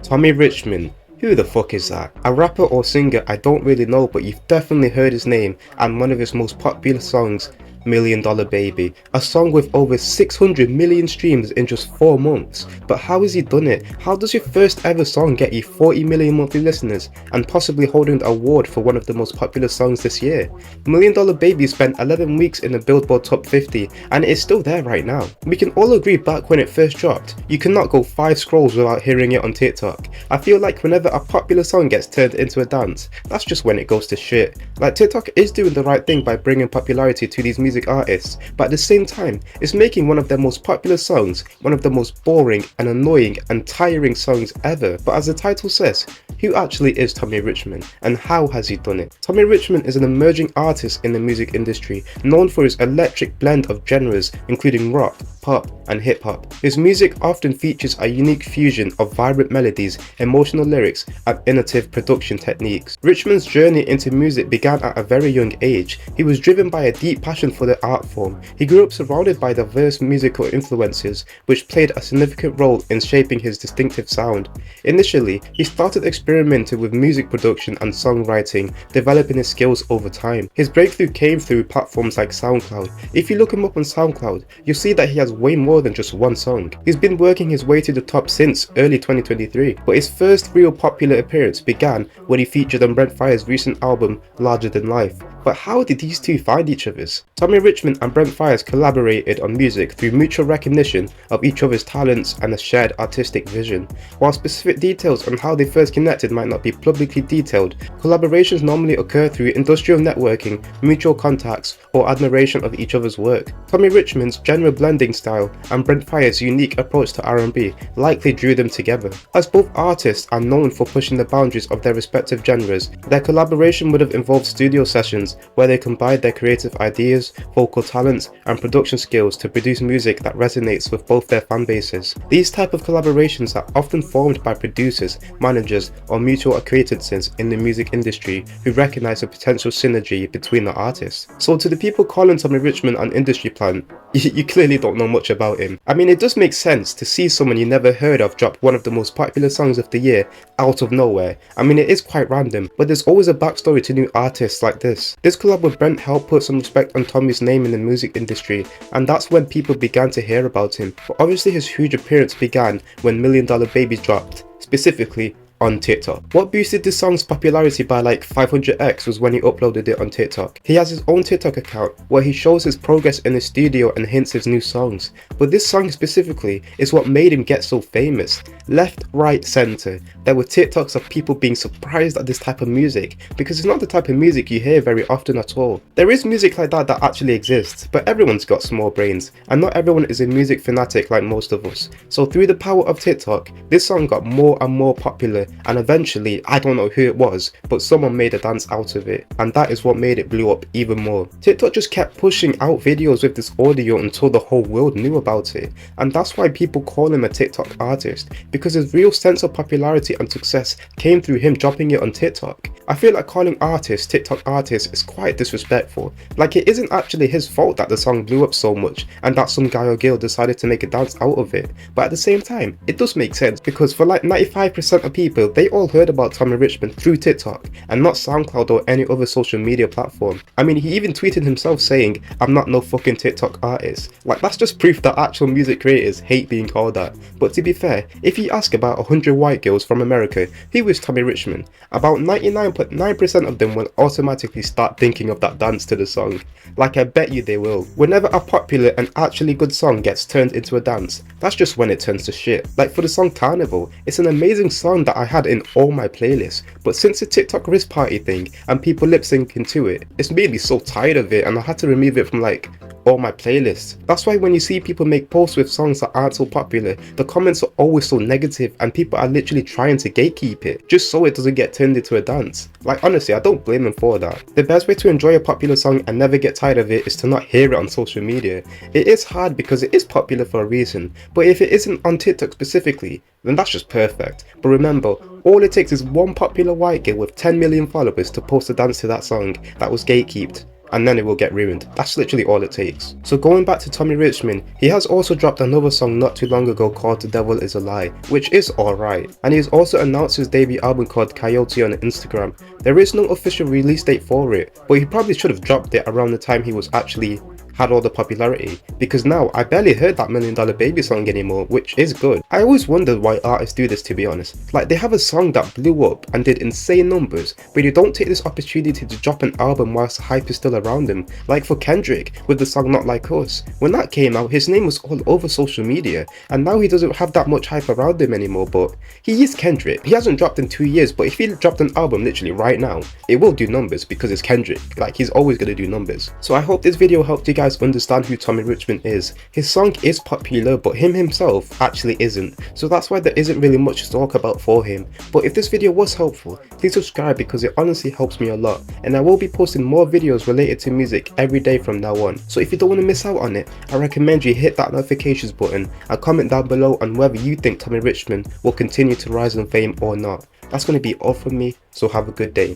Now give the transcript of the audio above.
Tommy Richman. Who the fuck is that? A rapper or singer I don't really know, but you've definitely heard his name and one of his most popular songs, $1 Million Baby, a song with over 600 million streams in just 4 months. But how has he done it? How does your first ever song get you 40 million monthly listeners and possibly holding the award for one of the most popular songs this year? $1 Million Baby spent 11 weeks in the Billboard Top 50 and it is still there right now. We can all agree back when it first dropped, you cannot go 5 scrolls without hearing it on TikTok. I feel like whenever a popular song gets turned into a dance, that's just when it goes to shit. Like, TikTok is doing the right thing by bringing popularity to these music artists, but at the same time, it's making one of their most popular songs one of the most boring and annoying and tiring songs ever. But as the title says, who actually is Tommy Richman and how has he done it? Tommy Richman is an emerging artist in the music industry, known for his electric blend of genres including rock, pop and hip hop. His music often features a unique fusion of vibrant melodies, emotional lyrics and innovative production techniques. Richman's journey into music began at a very young age. He was driven by a deep passion for the art form. He grew up surrounded by diverse musical influences which played a significant role in shaping his distinctive sound. Initially, he started experimenting with music production and songwriting, developing his skills over time. His breakthrough came through platforms like SoundCloud. If you look him up on SoundCloud, you'll see that he has way more than just one song. He's been working his way to the top since early 2023, but his first real popular appearance began when he featured on Brent Faiyaz's recent album Larger Than Life. But how did these two find each other's? Tommy Richman and Brent Faiyaz collaborated on music through mutual recognition of each other's talents and a shared artistic vision. While specific details on how they first connected might not be publicly detailed, collaborations normally occur through industrial networking, mutual contacts, or admiration of each other's work. Tommy Richman's genre blending style and Brent Faiyaz's unique approach to R&B likely drew them together. As both artists are known for pushing the boundaries of their respective genres, their collaboration would have involved studio sessions where they combined their creative ideas, vocal talents, and production skills to produce music that resonates with both their fan bases. These type of collaborations are often formed by producers, managers, or mutual acquaintances in the music industry who recognize the potential synergy between the artists. So to the people calling Tommy Richman an industry plant, you clearly don't know much about him. I mean, it does make sense to see someone you never heard of drop one of the most popular songs of the year out of nowhere. I mean, it is quite random, but there's always a backstory to new artists like this. This collab with Brent helped put some respect on Tommy's name in the music industry, and that's when people began to hear about him. But obviously his huge appearance began when $1 Million Baby dropped, specifically on TikTok. What boosted this song's popularity by like 500x was when he uploaded it on TikTok. He has his own TikTok account where he shows his progress in the studio and hints his new songs. But this song specifically is what made him get so famous. Left, right, center. There were TikToks of people being surprised at this type of music because it's not the type of music you hear very often at all. There is music like that actually exists, but everyone's got small brains and not everyone is a music fanatic like most of us. So through the power of TikTok, this song got more and more popular, and eventually, I don't know who it was, but someone made a dance out of it, and that is what made it blow up even more. TikTok just kept pushing out videos with this audio until the whole world knew about it, and that's why people call him a TikTok artist, because his real sense of popularity and success came through him dropping it on TikTok. I feel like calling artists TikTok artists is quite disrespectful. Like, it isn't actually his fault that the song blew up so much and that some guy or girl decided to make a dance out of it, but at the same time, it does make sense because for like 95% of people, they all heard about Tommy Richman through TikTok and not SoundCloud or any other social media platform. I mean, he even tweeted himself saying, "I'm not no fucking TikTok artist." Like, that's just proof that actual music creators hate being called that. But to be fair, if you ask about 100 white girls from America who is Tommy Richman, about 99.9% of them will automatically start thinking of that dance to the song. Like, I bet you they will. Whenever a popular and actually good song gets turned into a dance, that's just when it turns to shit. Like for the song Carnival, it's an amazing song that I had in all my playlists, but since the TikTok wrist party thing and people lip syncing to it, it's made me so tired of it and I had to remove it from like all my playlists. That's why when you see people make posts with songs that aren't so popular, the comments are always so negative and people are literally trying to gatekeep it just so it doesn't get turned into a dance. Like, honestly, I don't blame them for that. The best way to enjoy a popular song and never get tired of it is to not hear it on social media. It is hard because it is popular for a reason, but if it isn't on TikTok specifically, then that's just perfect. But remember, all it takes is one popular white girl with 10 million followers to post a dance to that song that was gatekeeped. and then it will get ruined. That's literally all it takes. So going back to Tommy Richman, he has also dropped another song not too long ago called The Devil Is a Lie, which is alright. And he has also announced his debut album called Coyote on Instagram. There is no official release date for it, but he probably should have dropped it around the time he was actually had all the popularity, because now I barely heard that $1 Million Baby song anymore, which is good. I always wondered why artists do this, to be honest. Like, they have a song that blew up and did insane numbers, but you don't take this opportunity to drop an album whilst the hype is still around them. Like for Kendrick with the song Not Like Us. When that came out, his name was all over social media, and now he doesn't have that much hype around him anymore, but he is Kendrick. He hasn't dropped in 2 years, but if he dropped an album literally right now, it will do numbers because it's Kendrick. Like, he's always gonna do numbers. So I hope this video helped you guys understand who Tommy Richman is. His song is popular, but him himself actually isn't, so that's why there isn't really much to talk about for him. But if this video was helpful, please subscribe because it honestly helps me a lot, and I will be posting more videos related to music every day from now on. So if you don't want to miss out on it, I recommend you hit that notifications button and comment down below on whether you think Tommy Richman will continue to rise in fame or not. That's going to be all from me, so have a good day.